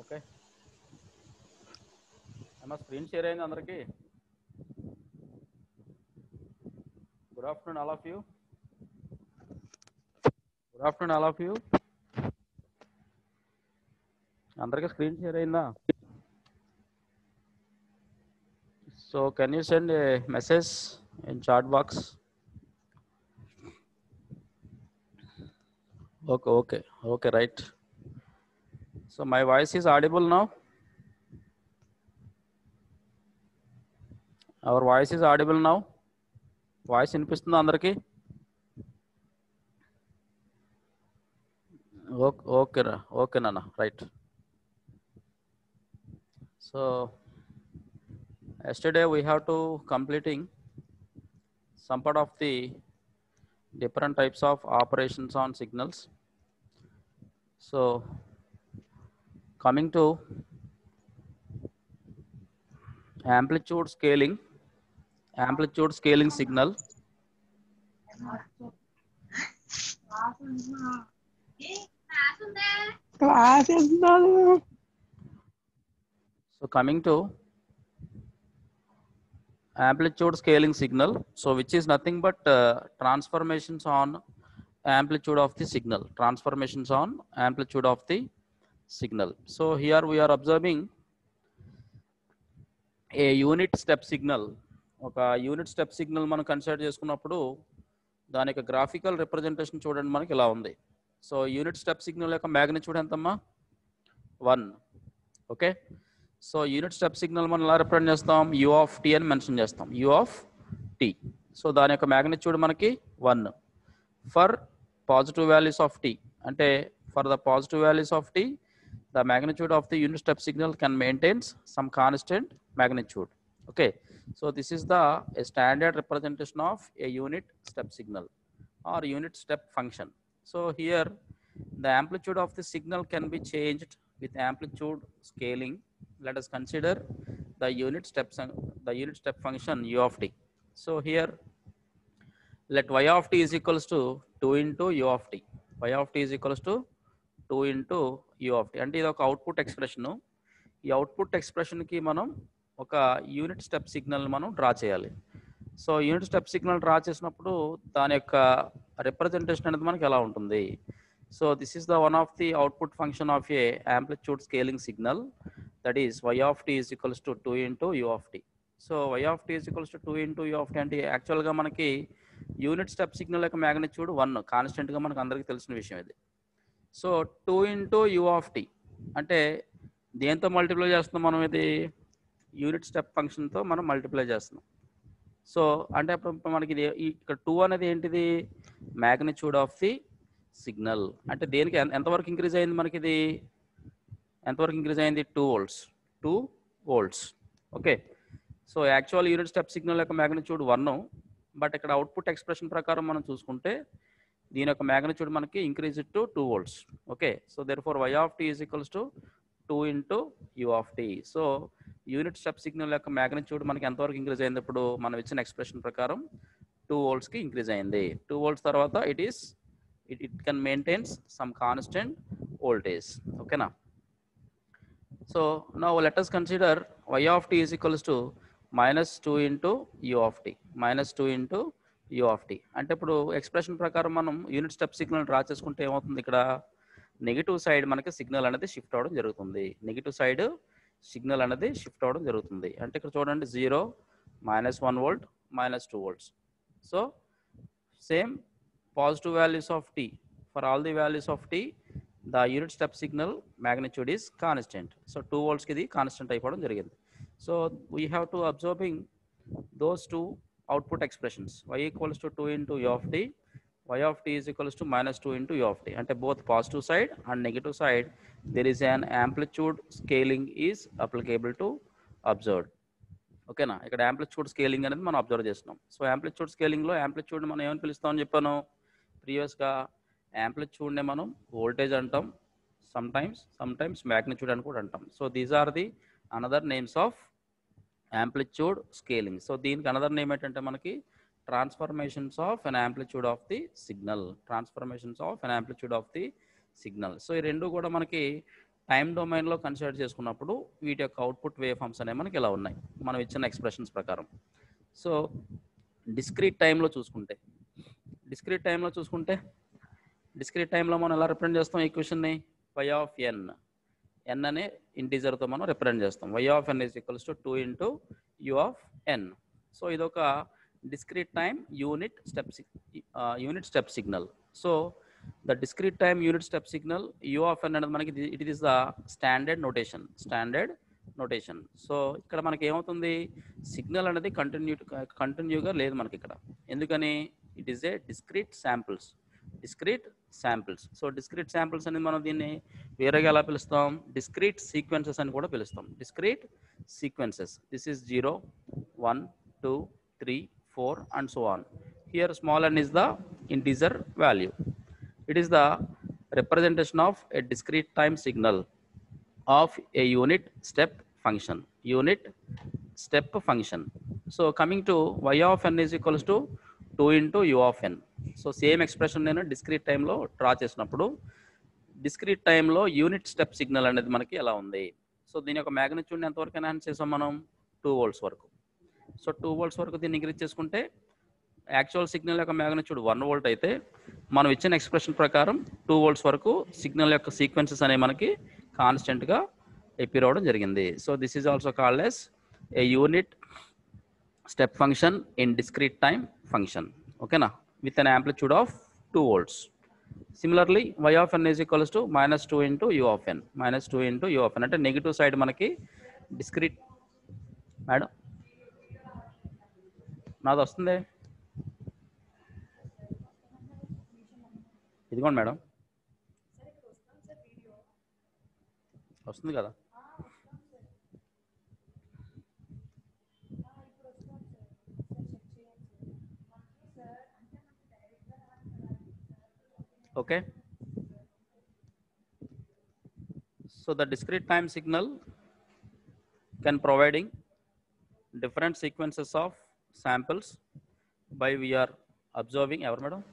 Okay, అమ్మ screen share అయింది అందరికీ. Good afternoon all of you. Good afternoon all of you. అందరికీ screen share అయిందా? So can you send a message in chat box? Okay okay okay, right. So my voice is audible now? Our voice is audible now? Voice వినిపిస్తుందా అందరికీ? Okay రా, okay నాన్న, right. So yesterday we have to completing some part of the different types of operations on signals. So coming to amplitude scaling signal. So coming to amplitude scaling signal, so which is nothing but transformations on amplitude of the signal, So here we are observing a unit step signal. ఒక unit step signal మనం consider చేసుకున్నప్పుడు దాని యొక్క graphical representation చూడండి, మనకి ఇలా ఉంది. So unit step signal యొక్క మ్యాగ్నిట్యూడ్ ఎంతమ్మా? 1. Okay, so unit step signal మనం ఎలా రిప్రజెంట్ చేస్తాం? యూ ఆఫ్ టీ అని మెన్షన్ చేస్తాం, యూ ఆఫ్ టీ. సో దాని యొక్క మ్యాగ్నిట్యూడ్ మనకి 1 for positive values of t. అంటే for the positive values of t, the magnitude of the unit step signal can maintain some constant magnitude. Okay, so this is the a standard representation of a unit step signal or unit step function. So here the amplitude of the signal can be changed with amplitude scaling. Let us consider the unit step function u of t. So here let y of t is equals to 2 into u of t. Y of t is equals to 2 into u of t. అంటే ఇది ఒక output expression. ఈ output ఎక్స్ప్రెషన్కి మనం ఒక unit step signal మనం draw చేయాలి. So unit step signal draw చేసినప్పుడు దాని యొక్క రిప్రజెంటేషన్ అనేది మనకి ఎలా ఉంటుంది? So this is the one of the output function of A amplitude scaling signal, that is y of t is equals to 2 into u of t. So y of t is equals to 2 into u of t అంటే యాక్చువల్గా మనకి unit step signal యొక్క magnitude 1 కాన్స్టెంట్గా మనకు అందరికీ తెలిసిన విషయం ఇది. So 2 into u of t అంటే దేంతో మల్టిప్లై చేస్తున్నాం మనం? ఇది యూనిట్ స్టెప్ ఫంక్షన్తో మనం మల్టిప్లై చేస్తున్నాం. సో అంటే అప్పుడు మనకి ఇది ఇక్కడ 2 అనేది ఏంటిది? Magnitude of the signal. అంటే దేనికి ఎంతవరకు ఇంక్రీజ్ అయింది మనకి? ఇది ఎంతవరకు ఇంక్రీజ్ అయింది? 2 volts. Okay, so actual unit step signal యొక్క మ్యాగ్నిట్యూడ్ 1, బట్ ఇక్కడ అవుట్పుట్ ఎక్స్ప్రెషన్ ప్రకారం మనం చూసుకుంటే దీని యొక్క మ్యాగ్నిట్యూడ్ మనకి increase to 2 volts. Okay, so therefore y of t is equals to 2 into u of t. So unit step signal యొక్క magnitude మనకి ఎంతవరకు ఇంక్రీజ్ అయింది? ఇప్పుడు మనం ఇచ్చిన ఎక్స్ప్రెషన్ ప్రకారం 2 voltsకి ఇంక్రీజ్ అయింది. 2 volts తర్వాత it can maintains some constant voltage. ఓకేనా? So now let us consider y of t is equals to -2 into u of t. -2 into u of t అంటే ఇప్పుడు ఎక్స్ప్రెషన్ ప్రకారం మనం యూనిట్ స్టెప్ సిగ్నల్ డ్రా చేసుకుంటే ఏమవుతుంది? ఇక్కడ negative side మనకి signal అనేది షిఫ్ట్ అవ్వడం జరుగుతుంది. నెగిటివ్ సైడ్ సిగ్నల్ అనేది షిఫ్ట్ అవ్వడం జరుగుతుంది. అంటే ఇక్కడ చూడండి 0, -1 volt, -2 volts. So same positive values of t, for all the values of t the unit step signal magnitude is constant. So 2 volts ki ఇది constant అయిపోవడం జరిగింది. So we have to observing those two output expressions, y equals to 2 into u of t, y of t is equals to -2 into u of t. అంటే both positive side and negative side there is an amplitude scaling is applicable to observed. ఓకేనా? ఇక్కడ amplitude scaling అనేది మనం observe చేస్తున్నాం. So amplitude స్కేలింగ్లో amplitude మనం ఏమని పిలుస్తామని చెప్పాను ప్రీవియస్గా? యాంప్లిట్యూడ్నే మనం వోల్టేజ్ అంటాం, సమ్టైమ్స్ మ్యాగ్నిట్యూడ్ అని కూడా అంటాం. So these are the another names of amplitude scaling. So దీనికి అనదర్ నేమ్ ఏంటంటే మనకి transformations of an amplitude of the signal. So ఈ రెండు కూడా మనకి టైం డొమైన్లో కన్సిడర్ చేసుకున్నప్పుడు వీటి యొక్క అవుట్పుట్ వేవ్ ఫామ్స్ అనేవి మనకి ఇలా ఉన్నాయి మనం ఇచ్చిన ఎక్స్ప్రెషన్స్ ప్రకారం. సో డిస్క్రీట్ టైంలో చూసుకుంటే డిస్క్రీట్ టైంలో మనం ఎలా రిప్రజెంట్ చేస్తాం ఈక్వేషన్ని? y of n అనే ఇంటీజర్తో మనం రిప్రజెంట్ చేస్తాం. y of n is equals to 2 into u of n. So ఇదొక discrete time unit step signal. So the discrete time unit step signal u of n అనేది మనకి it is the standard notation. So ఇక్కడ మనకి ఏమవుతుంది? Signal అనేది కంటిన్యూగా లేదు మనకి ఇక్కడ. ఎందుకని? It is a discrete samples. So discrete samples అనేది మనం దీన్ని వేరేగా ఎలా పిలుస్తాం? డిస్క్రీట్ సీక్వెన్సెస్ అని కూడా పిలుస్తాం. This is 0, 1, 2, 3, 4 and so on. Here small n is the integer value. It is the representation of a discrete time signal of a unit step function. So coming to y of n is equals to 2 into u of n. So same expression నేను discrete టైంలో draw చేసినప్పుడు discrete టైంలో unit step signal అనేది మనకి ఎలా ఉంది? So దీని యొక్క మ్యాగ్నిట్యూడ్ని ఎంతవరకు ఎన్హాన్స్ చేసాం మనం? 2 volts వరకు. సో 2 volts వరకు దీన్ని ఇంక్రీజ్ చేసుకుంటే యాక్చువల్ సిగ్నల్ యొక్క మ్యాగ్నిట్యూడ్ 1 volt అయితే మనం ఇచ్చిన ఎక్స్ప్రెషన్ ప్రకారం 2 volts వరకు సిగ్నల్ యొక్క సీక్వెన్సెస్ అనేవి మనకి కాన్స్టెంట్గా అపియర్ అవ్వడం జరిగింది. So this is also called as a unit step function in discrete time function. ఓకేనా? with an amplitude of 2 volts. Similarly, y of n is equals to -2 into u of n. అంటే negative side మనకి discrete. Madam నాది వస్తుంది, ఇదిగోండి madam వస్తుంది కదా. Okay, so the discrete time signal can providing different sequences of samples by we are observing ever madam.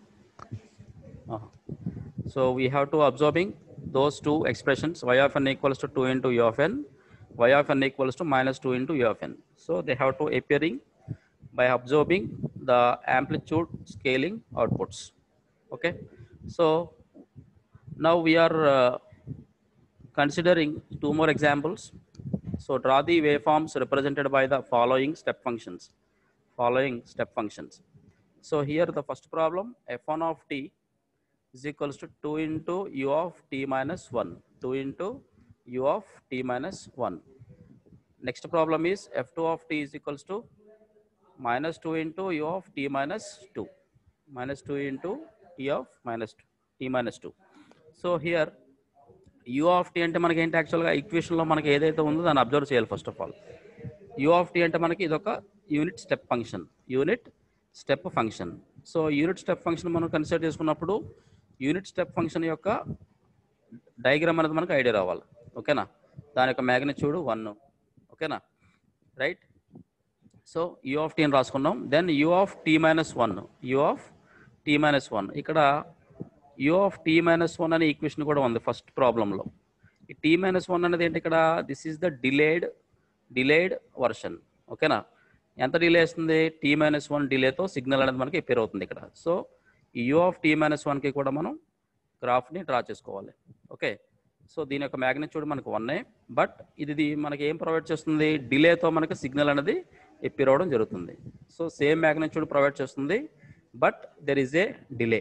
So we have to observing those two expressions, y of n equals to 2 into u of n, y of n equals to -2 into u of n. So they have to appearing by observing the amplitude scaling outputs. Okay, so now we are considering two more examples. So draw the waveforms represented by the following step functions. So here the first problem, f1 of t is equals to 2 into u of t minus 1. 2 into u of t minus 1. Next problem is f2 of t is equals to -2 into u of t minus 2. -2 into t of t minus 2. So here u of t అంటే మనకి ఏంటి? యాక్చువల్గా ఈక్వేషన్లో మనకి ఏదైతే ఉందో దాన్ని observe చేయాలి. First of all u of t అంటే మనకి ఇదొక unit step function. So unit step function మనం కన్సిడర్ చేసుకున్నప్పుడు యూనిట్ స్టెప్ ఫంక్షన్ యొక్క డయాగ్రామ్ అనేది మనకు ఐడియా రావాలి. ఓకేనా, దాని యొక్క మ్యాగ్నిట్యూడ్ 1. ఓకేనా, right. So u of t అని రాసుకున్నాం. Then u of t minus 1, u of t minus 1. ఇక్కడ యూ ఆఫ్ టీ మైనస్ 1 అనే ఈక్వేషన్ కూడా ఉంది ఫస్ట్ ప్రాబ్లంలో. ఈ టీ మైనస్ 1 అనేది ఏంటి ఇక్కడ? This is the delayed version. ఓకేనా, ఎంత డిలే వస్తుంది? టీ మైనస్ 1 డిలేతో సిగ్నల్ అనేది మనకి అపియర్ అవుతుంది ఇక్కడ. సో ఈ యూ ఆఫ్ టీ మైనస్ 1కి కూడా మనం గ్రాఫ్ని డ్రా చేసుకోవాలి. ఓకే, సో దీని యొక్క మ్యాగ్నిట్యూడ్ మనకు 1, బట్ ఇది మనకి ఏం ప్రొవైడ్ చేస్తుంది? డిలేతో మనకి సిగ్నల్ అనేది అపియర్ అవ్వడం జరుగుతుంది. సో సేమ్ మ్యాగ్నిట్యూడ్ ప్రొవైడ్ చేస్తుంది, but there is a delay.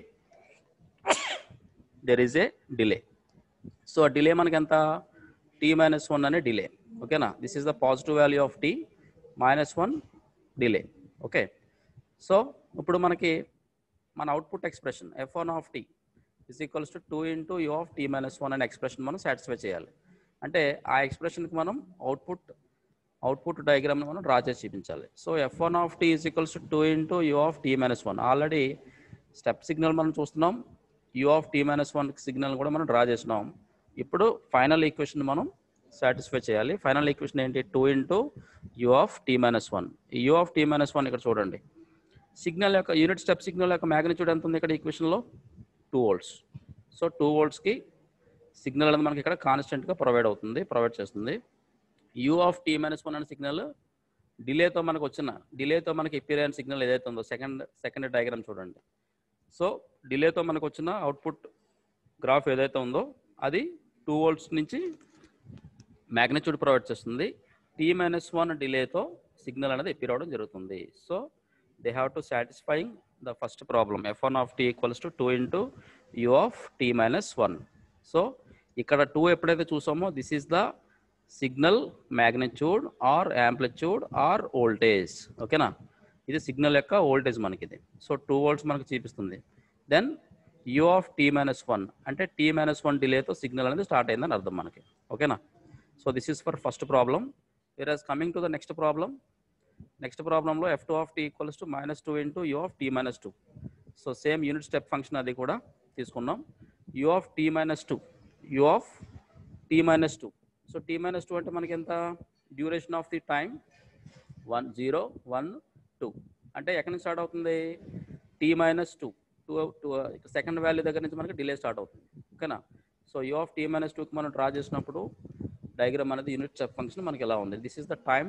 So ఆ డిలే మనకి ఎంత? టీ మైనస్ 1 అనే డిలే. ఓకేనా, this is the positive value of t minus 1 delay. Okay, so ఇప్పుడు మనకి మన output expression f1 of t is equals to 2 into u of t minus 1 అనే expression మనం సాటిస్ఫై చేయాలి. అంటే ఆ ఎక్స్ప్రెషన్కి మనం అవుట్పుట్ డయాగ్రామ్ని మనం డ్రా చేసి చూపించాలి. So f1 of t is equals to 2 into u of t minus 1. Already step signal మనం చూస్తున్నాం, u of t minus 1 signal కూడా మనం డ్రా చేసినాం. ఇప్పుడు ఫైనల్ ఈక్వేషన్ మనం సాటిస్ఫై చేయాలి. ఫైనల్ ఈక్వేషన్ ఏంటి? 2 into u of t minus 1. U of t minus 1 ఇక్కడ చూడండి, సిగ్నల్ యొక్క యూనిట్ స్టెప్ సిగ్నల్ యొక్క మ్యాగ్నిట్యూడ్ ఎంత ఉంది ఇక్కడ ఈక్వేషన్లో? 2 volts. సో 2 voltsకి సిగ్నల్ అనేది మనకి ఇక్కడ కాన్స్టెంట్గా ప్రొవైడ్ చేస్తుంది. యూ ఆఫ్ టీ మైనస్ 1 అనే సిగ్నల్ డిలేతో మనకి అపియర్ అయిన సిగ్నల్ ఏదైతే ఉందో సెకండ్ డయాగ్రామ్ చూడండి. సో డిలేతో మనకు వచ్చిన అవుట్పుట్ గ్రాఫ్ ఏదైతే ఉందో అది 2 volts నుంచి మ్యాగ్నిట్యూడ్ ప్రొవైడ్ చేస్తుంది. టీ మైనస్ 1 డిలేతో సిగ్నల్ అనేది అపియర్ అవ్వడం జరుగుతుంది. So they have to satisfying the first problem f1 of t equals to 2 into u of t minus 1. So ఇక్కడ 2 ఎప్పుడైతే చూసామో this is the signal magnitude or amplitude or voltage. ఓకేనా, ఇది signal యొక్క voltage మనకి ఇది. సో 2 volts మనకి చూపిస్తుంది. Then u of t minus 1 అంటే టీ మైనస్ 1 డిలేతో సిగ్నల్ అనేది స్టార్ట్ అయిందని అర్థం మనకి. ఓకేనా, so this is for first problem. We're coming to the next ప్రాబ్లంలో f2 of t equals to -2 into u of t minus 2. So same unit step function అది కూడా తీసుకున్నాం. U of t minus 2, so t minus 2 అంటే మనకి ఎంత? Duration of the time 1 0 1 2 అంటే ఎక్కడి నుంచి స్టార్ట్ అవుతుంది? టీ మైనస్ 2 సెకండ్ వాల్యూ దగ్గర నుంచి మనకి డిలే స్టార్ట్ అవుతుంది. ఓకేనా, so u of t minus 2కి మనం డ్రా చేసినప్పుడు డయాగ్రామ్ అనేది యూనిట్ స్టెప్ ఫంక్షన్ మనకి ఎలా ఉంది? This is the time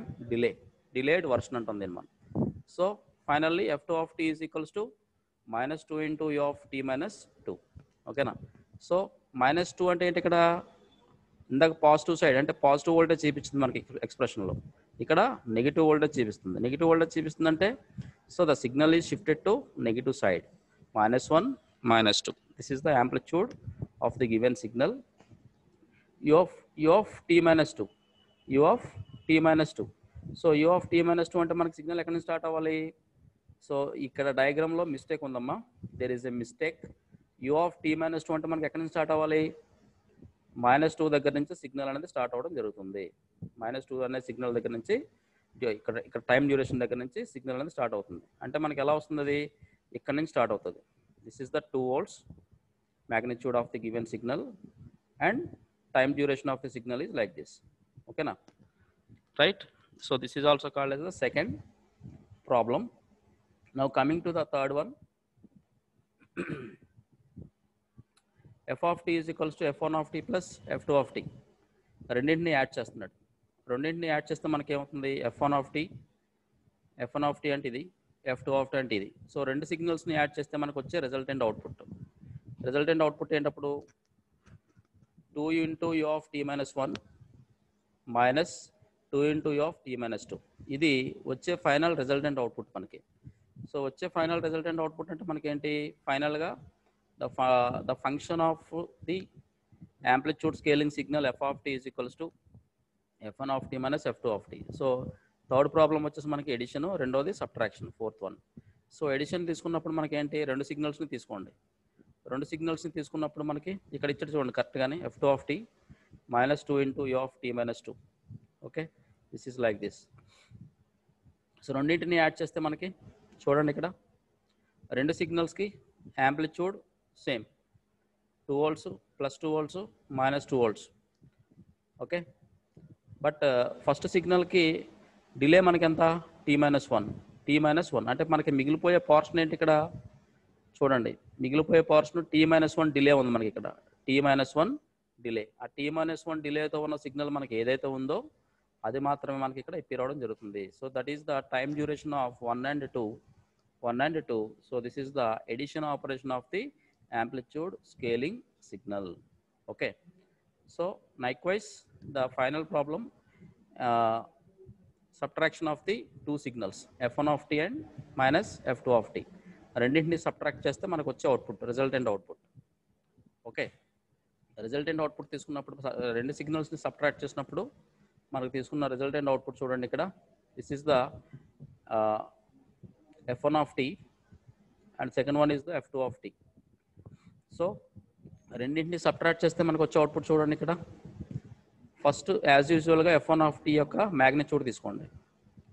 delayed version అంటుంది మనం. So finally f2 of t is equals to -2 into u of t minus 2. ఓకేనా, సో -2 అంటే ఏంటి? ఇక్కడ ఇందాక పాజిటివ్ సైడ్ అంటే పాజిటివ్ వోల్టేజ్ చూపిస్తుంది మనకి ఎక్స్ప్రెషన్లో, ఇక్కడ నెగిటివ్ వోల్టేజ్ చూపిస్తుంది. అంటే so the signal is shifted to negative side, -1 -2. This is the amplitude of the given signal. U of t minus 2, so u of t minus 2 అంటే మనకి signal ఎక్కడి నుంచి స్టార్ట్ అవ్వాలి? సో ఇక్కడ డయాగ్రామ్లో మిస్టేక్ ఉందమ్మా, there is a mistake. U of t minus 2 అంటే మనకి ఎక్కడి నుంచి స్టార్ట్ అవ్వాలి? -2 దగ్గర నుంచి సిగ్నల్ అనేది స్టార్ట్ అవ్వడం జరుగుతుంది. -2 అనే సిగ్నల్ దగ్గర నుంచి ఇక్కడ టైం డ్యూరేషన్ దగ్గర నుంచి సిగ్నల్ అనేది స్టార్ట్ అవుతుంది. అంటే మనకి ఎలా వస్తుంది? అది ఇక్కడ నుంచి స్టార్ట్ అవుతుంది. This is the 2 volts magnitude of the given signal and time duration of the signal is like this. Okay na, right? So this is also called as the second problem. Now coming to the third one, f of t is equals to f1 of t plus f2 of t. రెండింటిని add చేస్తే మనకి ఏమవుతుంది? f1 of t అంటే ఇది, f2 of t అంటే ఇది. So రెండు సిగ్నల్స్ని add చేస్తే మనకు వచ్చే రిజల్టెంట్ అవుట్పుట్ ఏంటప్పుడు? 2 into u of t minus 1 minus 2 into u of t minus 2. ఇది వచ్చే ఫైనల్ రిజల్టెంట్ అవుట్పుట్ మనకి. సో వచ్చే ఫైనల్ రిజల్టెంట్ అవుట్పుట్ అంటే మనకి ఏంటి? ఫైనల్గా the function of the amplitude scaling signal f of t is equals to f1 of t minus f2 of t. So third problem వచ్చేసి మనకి ఎడిషన్, రెండోది subtraction, fourth one. So addition తీసుకున్నప్పుడు మనకి ఏంటి? రెండు సిగ్నల్స్ని తీసుకున్నప్పుడు మనకి ఇక్కడ ఇచ్చాడు చూడండి కరెక్ట్గానే, f2 of t -2 into u of t minus 2. Okay, this is like this. So రెండింటిని యాడ్ చేస్తే మనకి చూడండి ఇక్కడ రెండు సిగ్నల్స్కి amplitude same, 2 volts plus 2 volts minus 2 volts. Okay, but first సిగ్నల్కి డిలే మనకి ఎంత, t-1 అంటే మనకి మిగిలిపోయే పోర్షన్ ఏంటి ఇక్కడ చూడండి, మిగిలిపోయే పోర్షన్ t-1 డిలే ఉంది మనకి ఇక్కడ, t-1 డిలే. ఆ t-1 డిలేతో ఉన్న సిగ్నల్ మనకి ఏదైతే ఉందో అది మాత్రమే మనకి ఇక్కడ ఎప్పి రావడం జరుగుతుంది. So that is the time duration of 1 and 2. So this is the addition operation of the amplitude scaling signal. Okay, so likewise the final problem, subtraction of the two signals f1 of t and minus f2 of t. రెండింటిని subtract చేస్తే మనకు వచ్చే output resultant output. Okay, resultant output తీసుకున్నప్పుడు రెండు సిగ్నల్స్ని subtract చేసినప్పుడు మనకు తీసుకున్న resultant output చూడండి ఇక్కడ, this is the f1 of t and second one is the f2 of t. So రెండింటిని సబ్ట్రాక్ట్ చేస్తే మనకు వచ్చే అవుట్పుట్ చూడండి ఇక్కడ. ఫస్ట్ యాజ్ యూజువల్గా f1 of t యొక్క మ్యాగ్నిట్యూడ్ తీసుకోండి,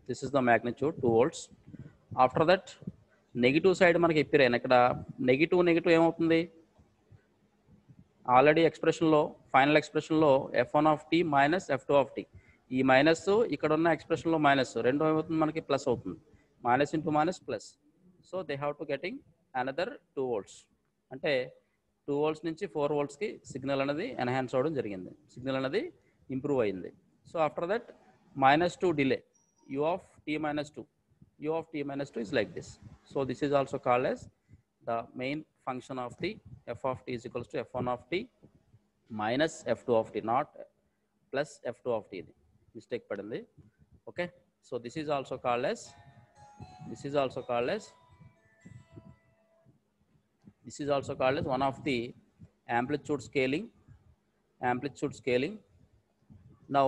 this is the magnitude 2 volts. After that negative side మనకి ఎప్పిరైన ఇక్కడ నెగిటివ్ ఏమవుతుంది, ఆల్రెడీ ఎక్స్ప్రెషన్లో ఫైనల్ ఎక్స్ప్రెషన్లో f1 of t minus f2 of t, ఈ మైనస్ ఇక్కడ ఉన్న ఎక్స్ప్రెషన్లో మైనస్, రెండు ఏమవుతుంది మనకి ప్లస్ అవుతుంది, minus into minus plus. So they have to getting another 2 volts, అంటే 2 volts నుంచి 4 voltsకి సిగ్నల్ అనేది ఎన్హాన్స్ అవ్వడం జరిగింది, సిగ్నల్ అనేది ఇంప్రూవ్ అయింది. So after that -2 delay, u of t minus 2 is like this. So this is also called as the main function of the f of t is equals to f1 of t minus f2 of t, not plus f2 of t. Mistake padindi. Okay, so this is also called as one of the amplitude scaling. Now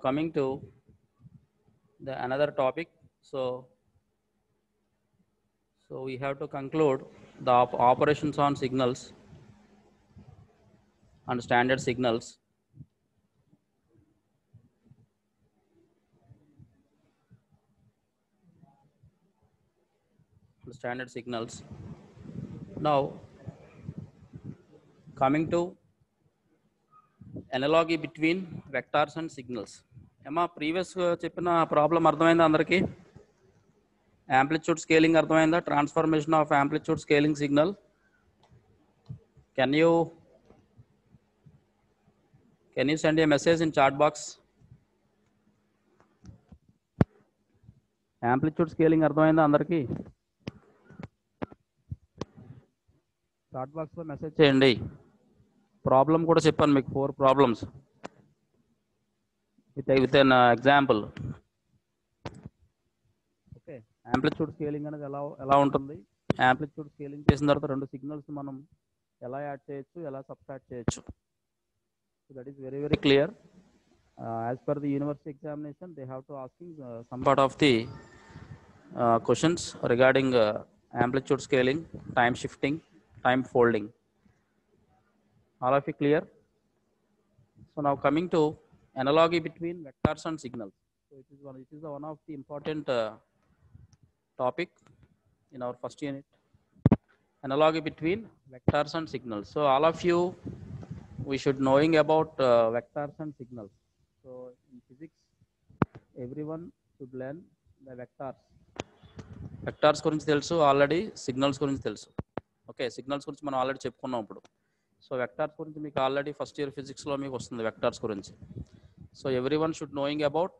coming to the another topic. So we have to conclude the operations on signals and standard signals. Now coming to analogy between vectors and signals. Emma previous cheppina problem ardhamainda andariki, amplitude scaling ardhamainda, transformation of amplitude scaling signal. Can you send a message in chat box? Amplitude scaling ardhamainda andariki, chat box lo message cheyandi. Problem కూడా చెప్పాను మీకు, 4 problems with an example. Okay, amplitude scaling అనేది ఎలా ఉంటుంది, amplitude scaling చేసిన తర్వాత రెండు signals మనం ఎలా యాడ్ చేయొచ్చు, ఎలా సబ్ట్రాక్ట్ చేయొచ్చు. So that is very very clear. As per the university examination they have to asking some part of the questions regarding amplitude scaling, time shifting, time folding. All of you clear? So now coming to analogy between vectors and signals. So it is one of the important topic in our first unit. Analogy between vectors and signals. So all of you, we should knowing about vectors and signals. So in physics, everyone should learn the vectors. Vectors గురించి తెలుసు already, signals గురించి తెలుసు. Okay, signals గురించి మనం already చెప్పుకున్నాం ఇప్పుడు. So vectors గురించి మీకు ఆల్రెడీ ఫస్ట్ ఇయర్ ఫిజిక్స్లో మీకు వస్తుంది వెక్టార్స్ గురించి. So every one should knowing about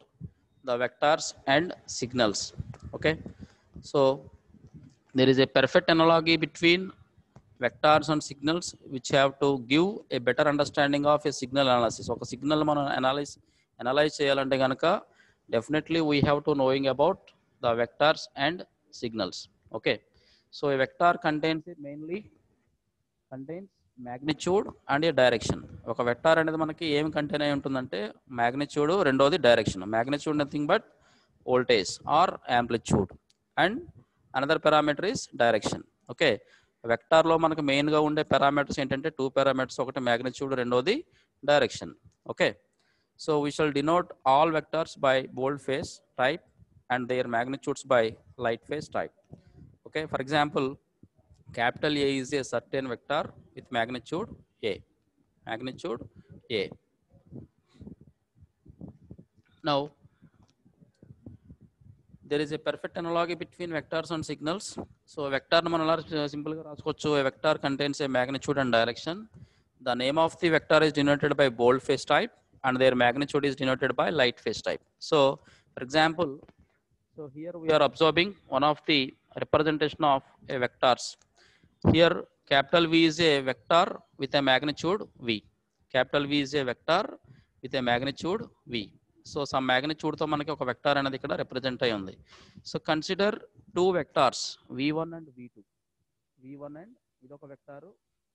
the vectors and signals. Okay, so there is a perfect analogy between vectors and signals which have to give a better understanding of a signal analysis. ఒక signal మనం analyse చేయాలంటే కనుక definitely we have to knowing about the vectors and signals. Okay, So a vector contains mainly contains magnitude and a direction. ఒక vector అనేది మనకి ఏం contain అయి ఉంటుందంటే మ్యాగ్నిట్యూడ్, రెండోది direction. Magnitude nothing but voltage or amplitude and another parameter is direction. Okay, వెక్టార్లో మనకు మెయిన్గా ఉండే పారామీటర్స్ ఏంటంటే 2 పారామీటర్స్, ఒకటి మ్యాగ్నిట్యూడ్, రెండోది direction. Okay, so we shall denote all vectors by bold face type and their magnitudes by light face type. Okay, for example capital A is a certain vector with magnitude A. Magnitude A. Now, there is a perfect analogy between vectors and signals. So, a vector simple a vector contains a magnitude and direction. The name of the vector is denoted by bold face type and their magnitude is denoted by light face type. So, for example, so here we are observing one of the representation of a vectors. Here capital V is a vector with a magnitude V. Capital V is a vector with a magnitude V. So some magnitude తో మనకి ఒక vector అనేది ఇక్కడ represent అయి ఉంది. So consider 2 vectors V1 and V2. V1 and ఇదొక vector,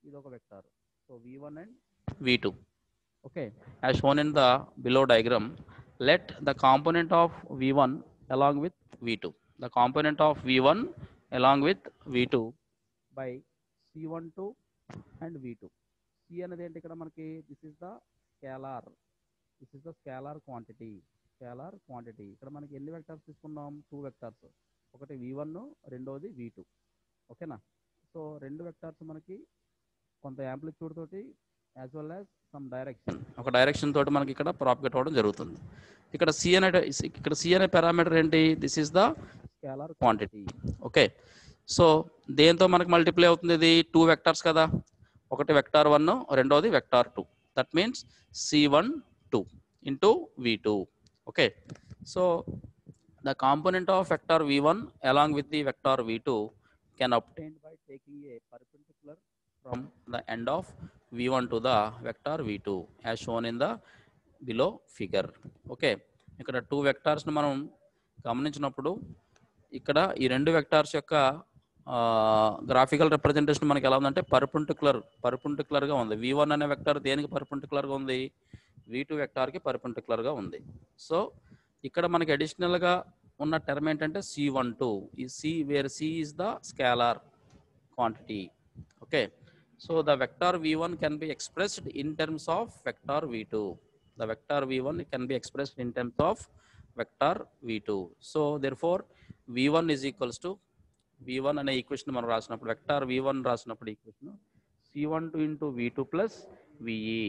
ఇదొక vector. So V1 and V2. Okay, as shown in the below diagram, let the component of V1 along with V2. The component of V1 along with V2 by C12 and V2. C అనేది ఏంటి ఇక్కడ మనకి, this is the scalar, this is the scalar quantity, scalar quantity. ఇక్కడ మనకి ఎన్ని vectors తీసుకున్నాం, 2 vectors, ఒకటి V1, రెండోది V2. ఓకేనా, సో 2 వెక్టర్స్ మనకి కొంత యాంప్లిట్యూడ్ తోటి as well as some direction, ఒక డైరెక్షన్ తోటి మనకి ఇక్కడ ప్రాపగేట్ అవ్వడం జరుగుతుంది. ఇక్కడ C అనే పారామీటర్ ఏంటి, this is the scalar quantity. Okay, so దేంతో మనకు మల్టిప్లై అవుతుంది, ఇది 2 వెక్టార్స్ కదా, ఒకటి వెక్టార్ 1, రెండోది vector 2. That means C12 into V2. Okay, so the component of vector V1 along with the vector V2 can obtained by taking a perpendicular from the end of V1 to the vector V2 as shown in the below figure. Okay, ఇక్కడ 2 వెక్టార్స్ని మనం గమనించినప్పుడు ఇక్కడ ఈ 2 vectors యొక్క graphical representation మనకి ఎలా ఉందంటే పర్పెండిక్యులర్గా ఉంది. V1 అనే వెక్టార్ దేనికి పర్పెండిక్యులర్గా ఉంది, V2 వెక్టార్కి పర్పెండిక్యులర్గా ఉంది. సో ఇక్కడ మనకి అడిషనల్గా ఉన్న టర్మ్ ఏంటంటే C12, ఈ C where C is the scalar quantity. Okay, so the vector V1 can be expressed in terms of vector V2. The vector V1 can be expressed in terms of vector V2. So therefore V1 is equals to V1 అనే equation మనం రాసినప్పుడు, vector V1 రాసినప్పుడు equation C12 into V2 plus VE,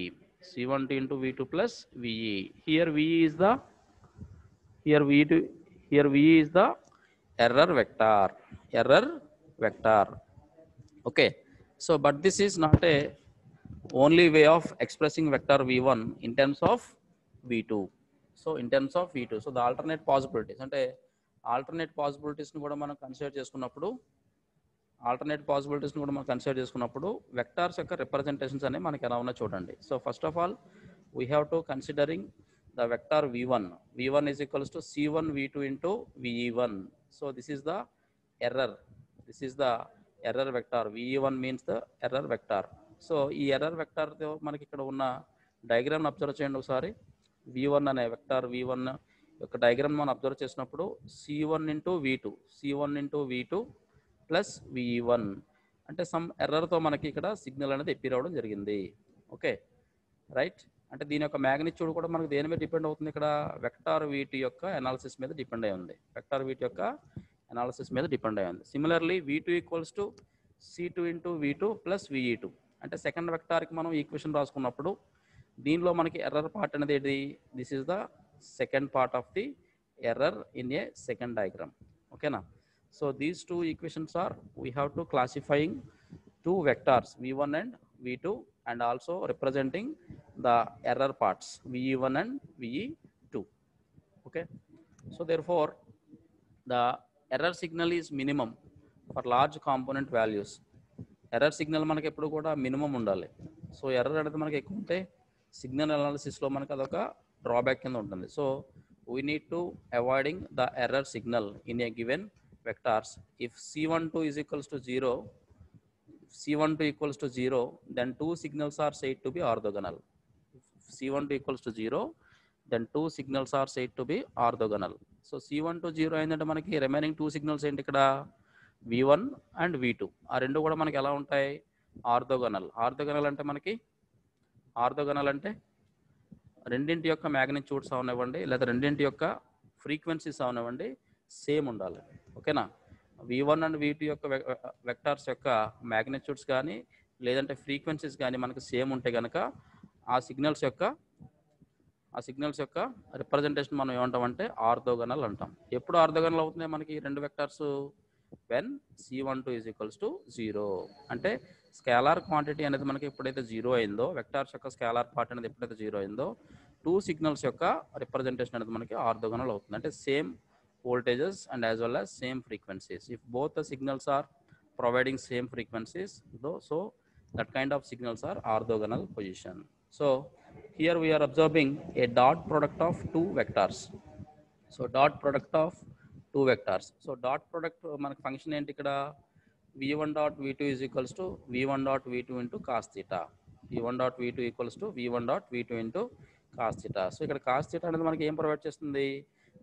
C12 into V2 plus VE. Here VE is the VE is the error vector. Okay, so but this is not a only way of expressing vector V1 in terms of V2. So in terms of V2, so the alternate possibilities అంటే alternate పాసిబిలిటీస్ని కూడా మనం consider చేసుకున్నప్పుడు vectors యొక్క representations అనేవి మనకి ఎలా ఉన్నా చూడండి. So first of all we have to considering the vector V1 is equals to C1 V2 into VE1. So this is the error vector. VE1 means the error vector. So ఈ error వెక్టార్తో మనకి ఇక్కడ ఉన్న diagram observe చేయండి ఒకసారి. V1 అనే vector V1 యొక్క diagram మనం observe చేసినప్పుడు C1 into V2 plus VE1 అంటే సమ్ ఎర్రర్తో మనకి ఇక్కడ సిగ్నల్ అనేది ఎప్పి రావడం జరిగింది. ఓకే రైట్, అంటే దీని యొక్క మ్యాగ్నిట్యూడ్ కూడా మనకు దేని మీద డిపెండ్ అవుతుంది, ఇక్కడ వెక్టార్ V2 యొక్క అనాలిసిస్ మీద డిపెండ్ అయి ఉంది. Similarly V2 equals to C2 into V2 plus VE2 అంటే సెకండ్ వెక్టార్కి మనం ఈక్వేషన్ రాసుకున్నప్పుడు దీనిలో మనకి ఎర్రర్ పార్ట్ అనేది ఏంటి, this is the second part of the error in a second diagram. ఓకేనా, so these 2 equations are we have to classifying 2 vectors V1 and V2 and also representing the error parts VE1 and VE2. Okay, so therefore the error signal is minimum for large component values. Error signal మనకి ఎప్పుడు కూడా minimum ఉండాలి. So error అనేది మనకి ఎక్కువ ఉంటే signal అనాలిసిస్లో మనకి అదొక డ్రాబ్యాక్ కింద ఉంటుంది. So we need to avoiding the error signal in a given vectors, if C12 is equals to 0, C12 equals to 0, then two signals are said to be orthogonal. If C12 equals to 0, then two signals are said to be orthogonal. So C12 0 అయిందంటే మనకి remaining two signals ఏంటి ఇక్కడ V1 and V2 ఆ రెండు కూడా మనకి ఎలా ఉంటాయి ఆర్థోగోనల్. ఆర్థోగోనల్ అంటే మనకి రెండింటి యొక్క మ్యాగ్నిట్యూడ్స్ అవనివ్వండి లేదా రెండింటి యొక్క ఫ్రీక్వెన్సీస్ అవనివ్వండి సేమ్ ఉండాలి. ఓకేనా. V1 అండ్ V2 యొక్క వెక్టార్స్ యొక్క మ్యాగ్నిట్యూడ్స్ కానీ లేదంటే ఫ్రీక్వెన్సీస్ కానీ మనకి సేమ్ ఉంటే కనుక ఆ సిగ్నల్స్ యొక్క రిప్రజెంటేషన్ మనం ఏమంటామంటే ఆర్థోగోనల్ అంటాం. ఎప్పుడు ఆర్థోగోనల్ అవుతున్నాయి మనకి రెండు vectors when C12 is equals to 0 అంటే స్కేలార్ క్వాంటిటీ అనేది మనకి ఎప్పుడైతే 0 అయిందో వెక్టార్స్ యొక్క స్కేలార్ పార్ట్ అనేది ఎప్పుడైతే 0 అయిందో టూ సిగ్నల్స్ యొక్క రిప్రజెంటేషన్ అనేది మనకి ఆర్థోగోనల్ అవుతుంది. అంటే same voltages and as well as same frequencies. If both the signals are providing same frequencies, so that kind of signals are orthogonal position. So here we are observing a dot product of two vectors. So dot product of two vectors. So dot product మనకి function ఏంటి ఇక్కడ v1 dot v2 is equals to v1 dot v2 into cos theta. v1 dot v2 equals to v1 dot v2 into cos theta. So ఇక్కడ cos theta అనేది మనకి ఏం provide చేస్తుంది,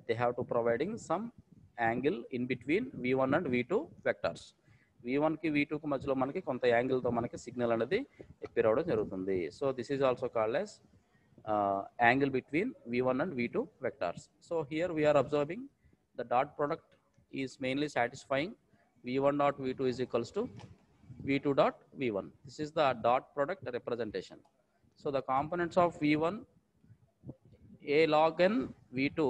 they have to providing some angle in between v1 and v2 vectors. v1 కి v2 కి మధ్యలో మనకి కొంత యాంగిల్ తో మనకి సిగ్నల్ అనేది appear అవడం జరుగుతుంది. So this is also called as angle between v1 and v2 vectors. So here we are observing the dot product is mainly satisfying v1 dot v2 is equals to v2 dot v1. This is the dot product representation. So the components of v1 a log n v2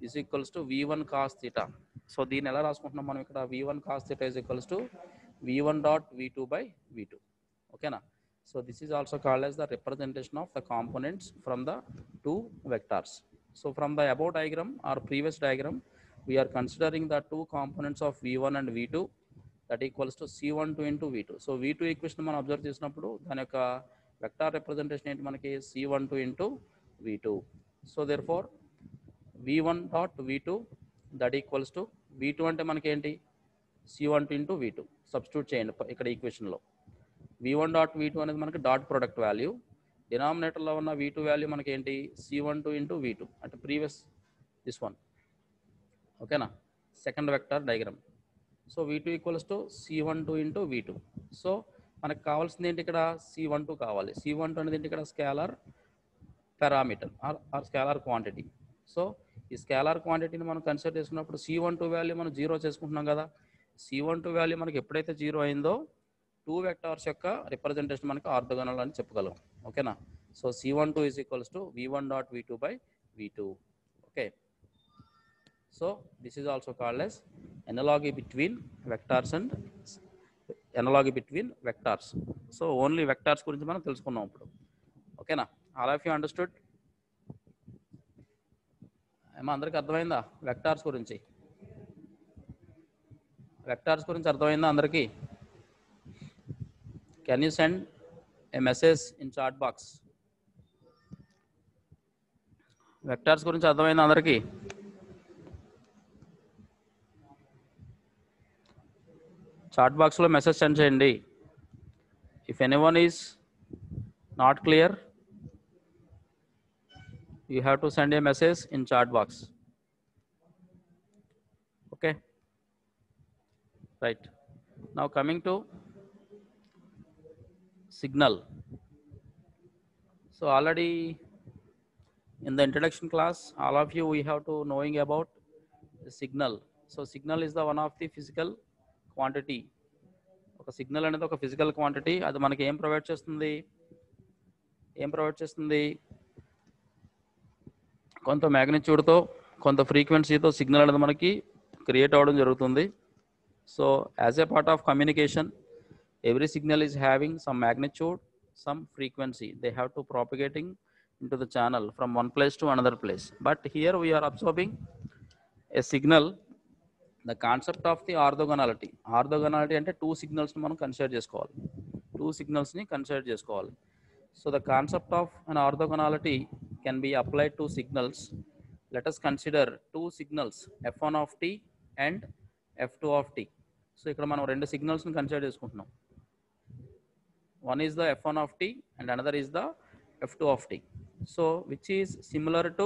is equals to v1 cos theta. So దీన్ని ఎలా రాసుకుంటున్నాం మనం ఇక్కడ v1 cos theta is equals to v1 dot v2 by v2. ఓకేనా. So this is also called as the representation of the components from the two vectors. So from the above diagram or previous diagram we are considering the two components of v1 and v2 that equals to c12 into v2. So v2 equation మనం observe చేసినప్పుడు దాని యొక్క vector representation ఏంటి మనకి c12 into v2. So therefore v1 dot v2 that equals to v2 అంటే మనకి ఏంటి c12 into v2 substitute చేయండి ఇక్కడ ఈక్వేషన్ లో. v1 dot v2 అనేది మనకి డాట్ ప్రొడక్ట్ వాల్యూ, డినామినేటర్ లో ఉన్న v2 వాల్యూ మనకి ఏంటి c12 into v2 అంటే ప్రీవియస్ దిస్ వన్. ఓకేనా, second vector diagram. So v2 equals to c12 into v2. So మనకు కావాల్సింది ఏంటి ఇక్కడ c12 కావాలి. c12 అనేది ఏంటి ఇక్కడ scalar parameter or scalar quantity. So ఈ స్కేలార్ క్వాంటిటీని మనం కన్సిడర్ చేసుకున్నప్పుడు c12 వాల్యూ మనం 0 చేసుకుంటున్నాం కదా. c12 వాల్యూ మనకి ఎప్పుడైతే 0 అయిందో టూ వెక్టార్స్ యొక్క రిప్రజెంటేషన్ మనకి ఆర్థోగోనల్ అని చెప్పగలం. ఓకేనా. So c12 is equals to v1 dot v2 by v2. Okay. So this is also called as analogy between vectors and analogy between vectors. So only vectors గురించి మనం తెలుసుకున్నాం ఇప్పుడు. ఓకేనా. All of you understood? ఏమో అందరికి అర్థమైందా vectors గురించి? Vectors గురించి అర్థమైందా అందరికి? Can you send a message in chat box? Vectors గురించి అర్థమైందా అందరికి? చాట్ బాక్స్లో మెసేజ్ సెండ్ చేయండి. If anyone is not clear you have to send a message in chat box. Okay, right. Now coming to signal. So already in the introduction class all of you we have to knowing about the signal. So signal is the one of the physical quantity. ఒక signal అనేది ఒక physical quantity. అది మనకి ఏం provide చేస్తుంది? కొంత మ్యాగ్నిట్యూడ్తో కొంత ఫ్రీక్వెన్సీతో signal అనేది మనకి క్రియేట్ అవ్వడం జరుగుతుంది. So as a part of communication every signal is having some magnitude, some frequency. They have to propagating in to the channel from one place to another place. But here we are observing a signal, the concept of the orthogonality. Orthogonality అంటే two సిగ్నల్స్ని మనం consider చేసుకోవాలి. So the concept of an orthogonality can be applied to signals. Let us consider two signals f1 of t and f2 of t. So ఇక్కడ మనం రెండు సిగ్నల్స్ని consider చేసుకుంటున్నాం. One is the f1 of t and another is the f2 of t. So which is similar to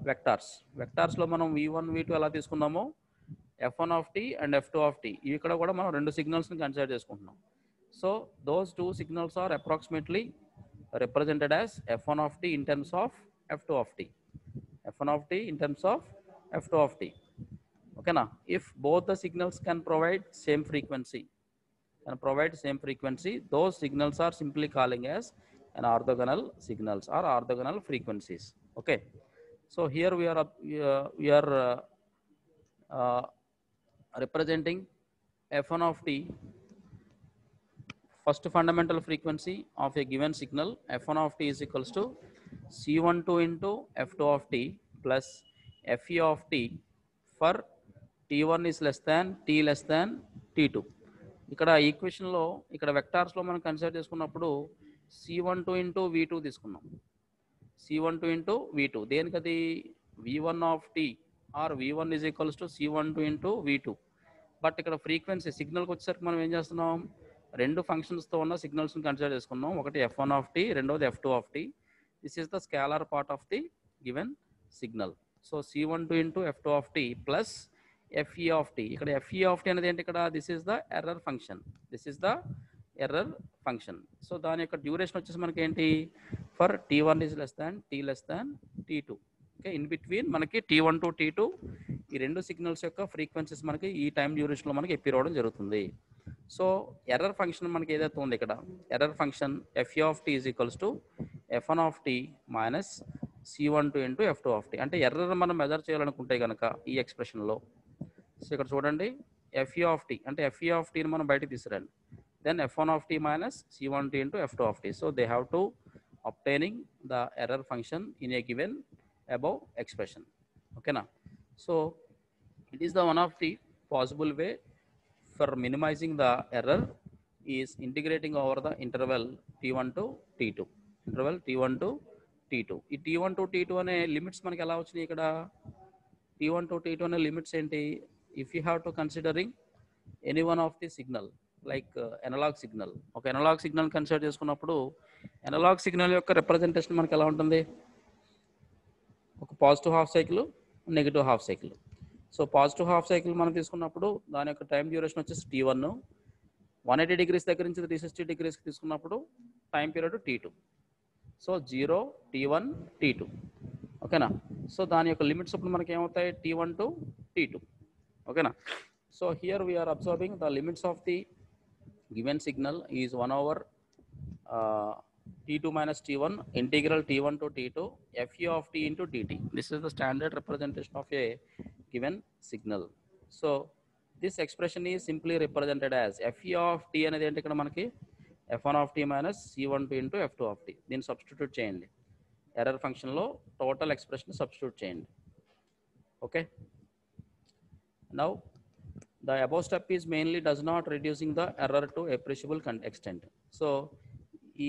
vectors. Vectors లో మనం v1 v2 ఎలా తీసుకున్నామో f1 of t and f2 of t ఇక్కడ కూడా మనం రెండు సిగ్నల్స్ని కన్సిడర్ చేసుకుంటున్నాం. So those two signals are approximately represented as f1 of t in terms of f2 of t. f1 of t in terms of f2 of t. Okay na? If both the signals can provide same frequency, those signals are simply calling as an orthogonal signals or orthogonal frequencies. Okay, so here we are representing f1 of t, first fundamental frequency of a given signal. f1 of t is equals to c12 into f2 of t plus fe of t for t1 is less than t less than t2. ఇక్కడ ఈక్వేషన్లో ఇక్కడ వెక్టార్స్లో మనం consider చేసుకున్నప్పుడు c12 into v2 తీసుకున్నాం. c12 into v2 దేనికది v1 of t or v1 is equals to c12 into v2. But ఇక్కడ frequency సిగ్నల్కి వచ్చేసరికి మనం ఏం చేస్తున్నాం, రెండు ఫంక్షన్స్తో ఉన్న సిగ్నల్స్ని కన్సిడర్ చేసుకున్నాం. ఒకటి f1 ఆఫ్ t, రెండవది f2 of t. This is the scalar part of the given signal. So c12 into f2 of t plus fe of t. ఇక్కడ fe of t అనేది ఏంటి, ఇక్కడ this is the error function. So దాని యొక్క duration వచ్చేసి మనకి ఏంటి, for t1 is less than t less than t2. Okay, in between మనకి t1 టు t2 ఈ రెండు సిగ్నల్స్ యొక్క ఫ్రీక్వెన్సీస్ మనకి ఈ టైం డ్యూరేషన్లో మనకి ఎప్పి రావడం జరుగుతుంది. సో ఎర్రర్ ఫంక్షన్ మనకి ఏదైతే ఉంది ఇక్కడ, error function fe of t is equals to f1 of t minus c12 into f2 of t. అంటే ఎర్రర్ మనం మెజర్ చేయాలనుకుంటే కనుక ఈ ఎక్స్ప్రెషన్లో, సో ఇక్కడ చూడండి fe of t అంటే fe of tని మనం బయటకు తీసుకురండి, then f1 of t minus c12 into f2 of t. So they have to obtaining the error function in a given above expression. ఓకేనా? So it is the one of the possible way for minimising the error is integrating over the interval t1 to t2. ఈ t1 to t2 అనే limits మనకి ఎలా వచ్చినాయి ఇక్కడ, t1 to t2 అనే limits ఏంటి, if you have to considering any one of the signal like analog signal, ఒక analogue signal consider చేసుకున్నప్పుడు అనలాగ్ సిగ్నల్ యొక్క రిప్రజెంటేషన్ మనకి ఎలా ఉంటుంది, ఒక positive half cycle, negative half cycle. So positive half cycle మనం తీసుకున్నప్పుడు దాని యొక్క టైం డ్యూరేషన్ వచ్చేసి t1, 180 degrees దగ్గర నుంచి 360 degreesకి తీసుకున్నప్పుడు time period t2. So 0, t1, t2. ఓకేనా? సో దాని యొక్క లిమిట్స్ ఇప్పుడు మనకి ఏమవుతాయి, t1 టు t2. ఓకేనా? So here we are observing the limits of the given signal is 1 over t2 minus t1 integral t1 to t2 fe of t into dt. This is the standard representation of a given signal. So this expression is simply represented as fe of t అనేది ఏంటి ఇక్కడ మనకి f1 of t minus c12 into f2 of t. దీన్ని substitute చేయండి, error ఫంక్షన్లో total expression substitute చేయండి. Okay, now the above step is mainly does not reducing the error to appreciable extent. So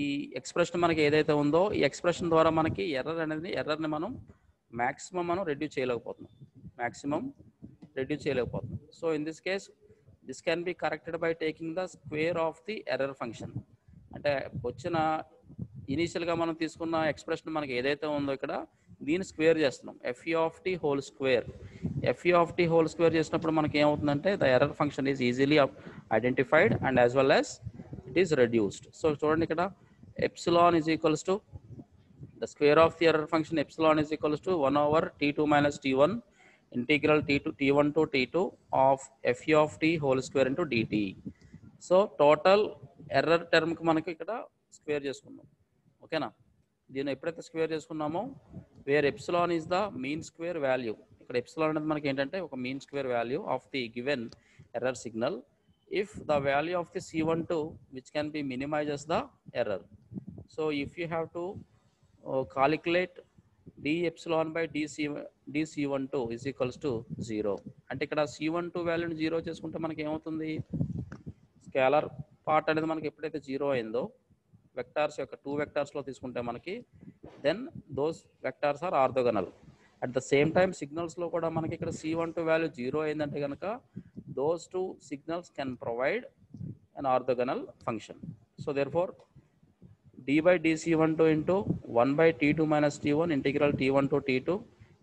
ఈ expression మనకి ఏదైతే ఉందో ఈ expression ద్వారా మనకి ఎర్రర్ని మనం మ్యాక్సిమం రెడ్యూస్ చేయలేకపోతున్నాం. So in this case this can be corrected by taking the square of the error function. అంటే వచ్చిన ఇనీషియల్గా మనం తీసుకున్న ఎక్స్ప్రెషన్ మనకి ఏదైతే ఉందో ఇక్కడ దీన్ని స్క్వేర్ చేస్తున్నాం, fe of t whole square. fe of t whole square చేసినప్పుడు మనకి ఏమవుతుందంటే the error function is easily identified and as well as it is reduced. So చూడండి ఇక్కడ epsilon is equals to the square of the error function epsilon is equals to 1 over t2 minus t1 integral t1 to t2 of fe of t whole square into dt. So total error టర్మ్కి మనకి ఇక్కడ square చేసుకున్నాం. ఓకేనా? దీన్ని ఎప్పుడైతే square చేసుకున్నామో where epsilon is the mean square value, ఇక్కడ epsilon అనేది మనకి ఏంటంటే ఒక mean square value of the given error signal if the value of the C12 which can be minimizes the error. So if you have to calculate d epsilon by dc12 is equals to 0. అంటే ఇక్కడ C12 వాల్యూని 0 చేసుకుంటే మనకి ఏమవుతుంది, scalar part అనేది మనకి ఎప్పుడైతే 0 అయిందో వెక్టార్స్ యొక్క 2 వెక్టార్స్లో తీసుకుంటే మనకి then those vectors are orthogonal. At the same time సిగ్నల్స్లో కూడా మనకి ఇక్కడ C12 వాల్యూ 0 అయిందంటే కనుక those two signals can provide an orthogonal function. So therefore d by dc12 into 1 by t2 minus t1 integral t1 to t2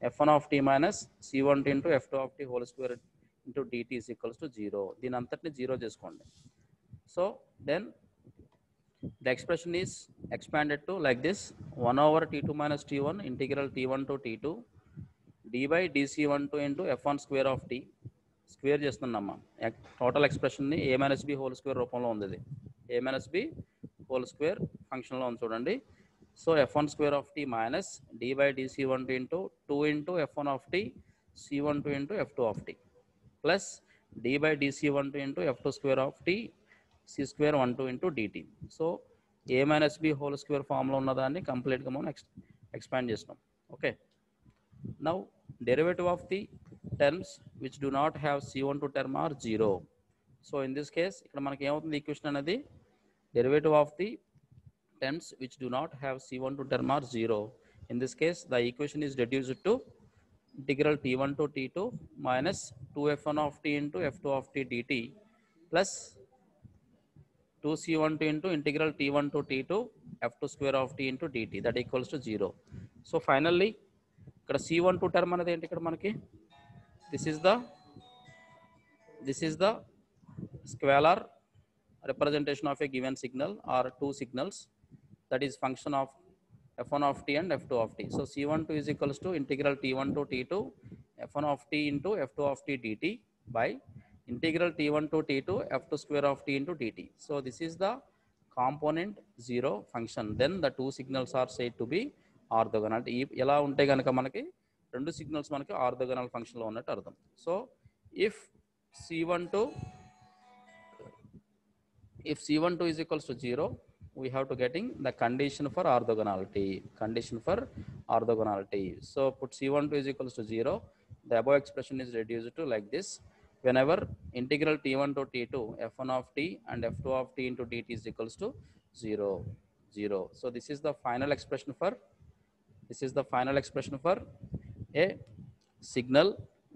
f1 of t minus c1 into f2 of t whole square into dt is equals to 0. దీని అంతటిని 0 చేసుకోండి. So then the expression is expanded to like this: 1 over t2 minus t1 integral t1 to t2 d by dc12 into f1 square of t square చేస్తున్నామ్మా. Total ఎక్స్ప్రెషన్ని a minus b whole square రూపంలో ఉంది. ఇది a minus b whole square ఫంక్షన్లో ఉంది చూడండి. So f1 square of t minus d by dc12 into 2 into f1 of t c12 into f2 of t plus d by dc12 into f2 square of t c square 12 into dt. So a minus b whole square ఫామ్లో ఉన్నదాన్ని కంప్లీట్గా మనం expand చేసినాం. Okay, now derivative of the terms which do not have c1 to term are 0. So in this case ఇక్కడ మనకి ఏమవుతుంది equation అనేది derivative of the terms which do not have c1 to term are 0. In this case the equation is reduced to integral t1 to t2 minus 2f1 of t into f2 of t dt plus 2c1 into integral t1 to t2 f2 square of t into dt that equals to 0. So finally ఇక్కడ c1 to term అనేది ఏంటి ఇక్కడ మనకి this is the scalar representation of a given signal or two signals, that is function of f1 of t and f2 of t. So c12 is equals to integral t1 to t2 f1 of t into f2 of t dt by integral t1 to t2 f2 square of t into dt. So this is the component 0 function. Then the two signals are said to be orthogonal. ఎలా ఉంటే కనుక మనకి రెండు signals మనకి orthogonal ఫంక్షన్లో ఉన్నట్టు అర్థం. So if c12 is equals to 0, we have to getting the condition for orthogonality. So put c12 is equals to 0, the above expression is reduced to like this: whenever integral t1 to t2 f1 of t and f2 of t into dt is equals to 0. So this is the final expression for a signal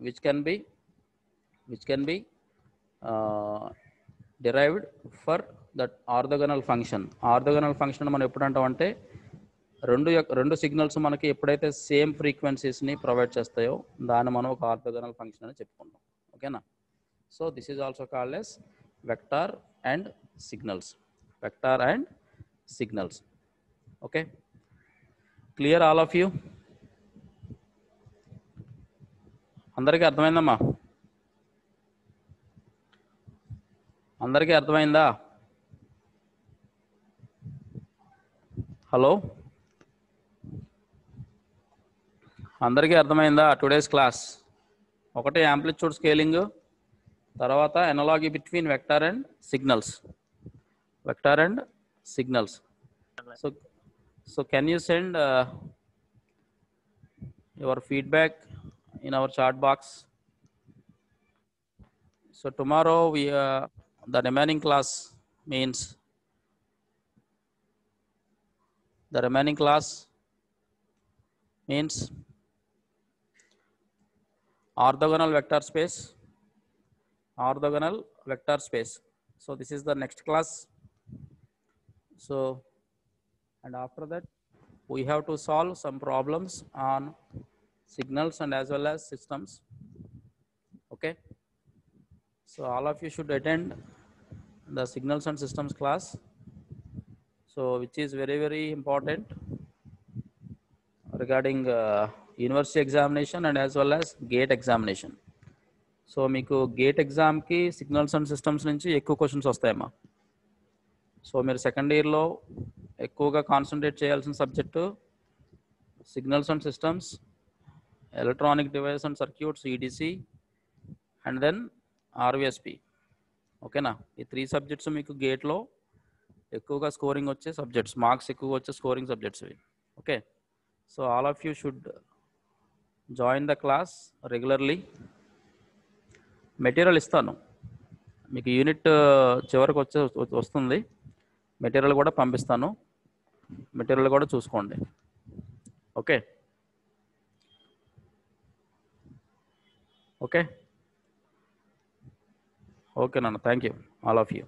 which can be derived for that orthogonal function. Orthogonal function మనం ఎప్పుడు అంటామంటే రెండు signals మనకి ఎప్పుడైతే same ఫ్రీక్వెన్సీస్ని provide చేస్తాయో దాన్ని మనం ఒక orthogonal function అని చెప్పుకుంటాం. ఓకేనా? So this is also called as vector and signals. Okay, clear all of you? అందరికీ అర్థమైందమ్మా? అందరికీ అర్థమైందా? హలో, అందరికీ అర్థమైందా టుడేస్ క్లాస్? ఒకటి యాంప్లిట్యూడ్ స్కేలింగ్, తర్వాత analogy between vector and signals. So can you send your feedback in our chat box? So tomorrow the remaining class means orthogonal vector space. So this is the next class. So and after that we have to solve some problems on signals and as well as systems. Okay, so all of you should attend the signals and systems class, so which is very very important regarding university examination and as well as gate examination. So మీకు GATE ఎగ్జామ్కి signals and systems నుంచి ఎక్కువ questions వస్తాయమ్మా. So మీరు second ఇయర్లో ఎక్కువగా concentrate చేయాల్సిన subject signals and systems, electronic device and circuits EDC, and then RVSP. ఓకేనా? ఈ 3 సబ్జెక్ట్స్ మీకు గేట్లో ఎక్కువగా స్కోరింగ్ వచ్చే సబ్జెక్ట్స్, మార్క్స్ ఎక్కువగా వచ్చే స్కోరింగ్ సబ్జెక్ట్స్ ఇవి. Okay, so all of you should join the class regularly. Material ఇస్తాను మీకు, యూనిట్ చివరికి వస్తుంది, మెటీరియల్ కూడా పంపిస్తాను, మెటీరియల్ కూడా చూసుకోండి. ఓకే ఓకే, ఓకే నాన్న, thank you all of you.